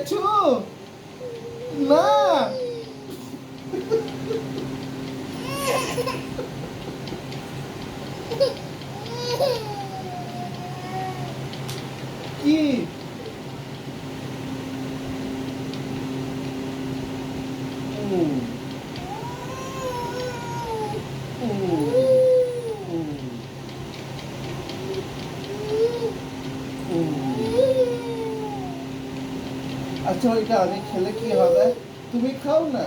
খেয়েছো? না। কি? উম, উম, উম, আচ্ছা ওইটা আমি খেলে কি হবে? তুমি খাও না।